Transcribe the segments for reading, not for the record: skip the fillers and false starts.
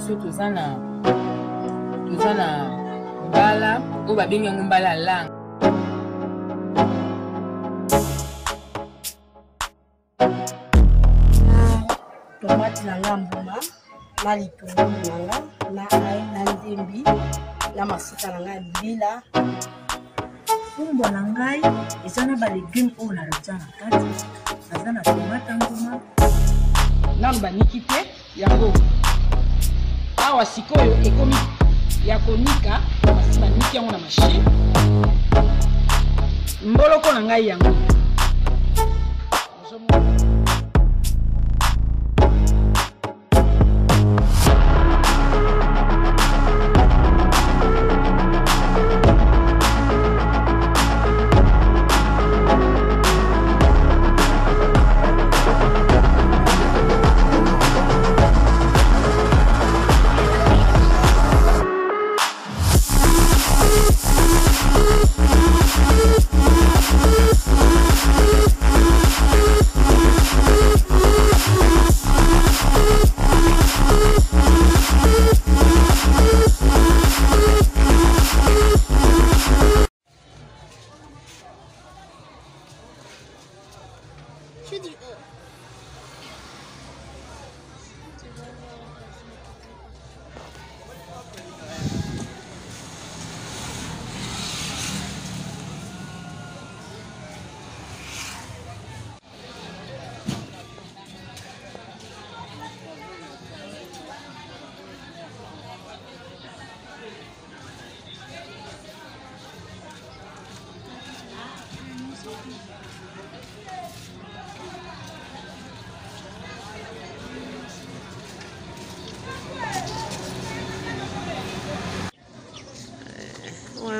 biso tozana mbala oyo babengi yango mbala lang. Tomate na ngambuma na litungulu nanga na ai na ndembi na mafuta na ngai mbila. Fumbo na ngai eza na ba légumes oyo na ratia na kati. Aza na tomate nguma na baniki te yango. Awa sikoyo ekomi ya konika basi baniki yango na machine. Mboloko na ngai yango.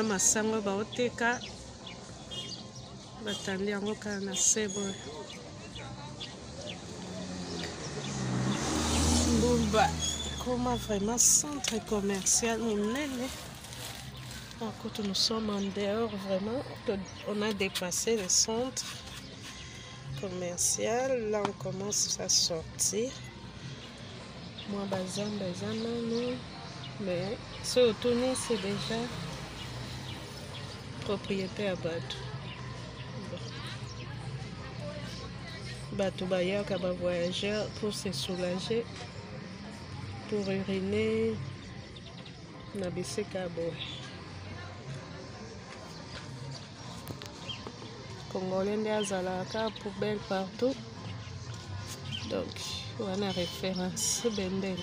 Masango baoteka batandi yango kaka na sebo. Mbumba comme vraiment centre commercial monene. Quand nous sommes en dehors, vraiment, on a dépassé le centre commercial. Là, on commence à sortir. Moi, bazamba, mais ce autour, c'est déjà propriété à Batou. Batou Bayaka va voyager pour se soulager, pour uriner, na Moseka boy. Congolais nde azalaka poubelle partout. Donc, on a référence bendele.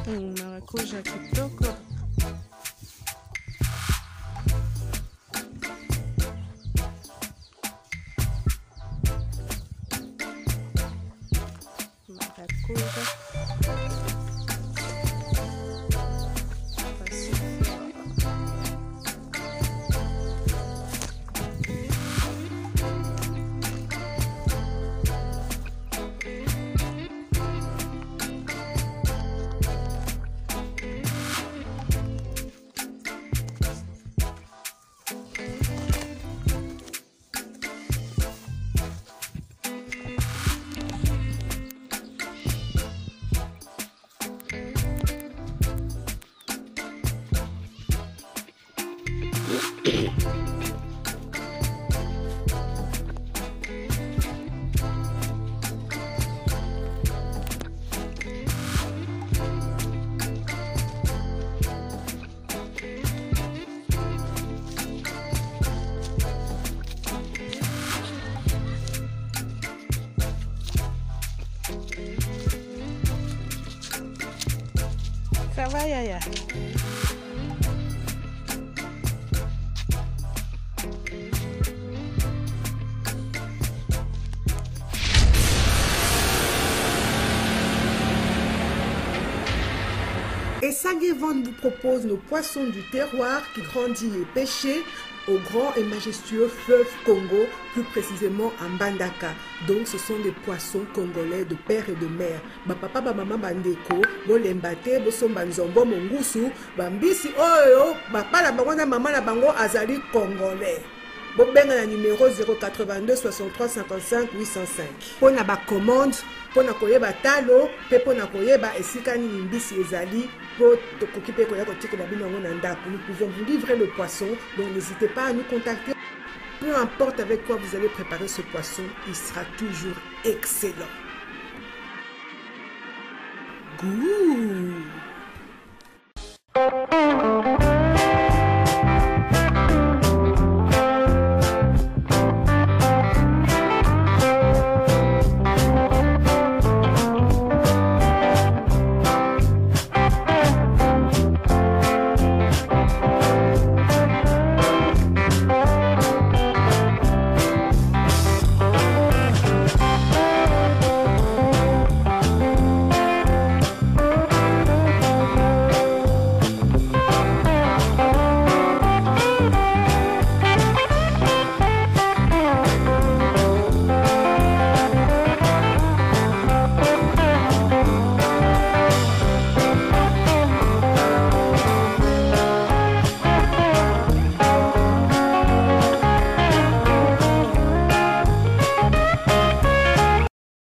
Maracuja kitoko. Maracuja. Ça va, Yaya? Et Sagévon vous propose nos poissons du terroir qui grandit et pêchés au grand et majestueux fleuve Congo, plus précisément à Mbandaka. Donc ce sont des poissons congolais de père et de mère. Ba papa ba maman bandeko, bo lembate, bo sombanzombo mongusu, bambisi oyo, ba pala bango na maman na bango azali congolais. Bo benga na numéro 082 63 55 805. Pour na ba commande, pour na koyeba talo, pe pour na koyeba esika ni mbisi ezali. Nous pouvons vous livrer le poisson, donc n'hésitez pas à nous contacter. Peu importe avec quoi vous allez préparer ce poisson, il sera toujours excellent. Goût!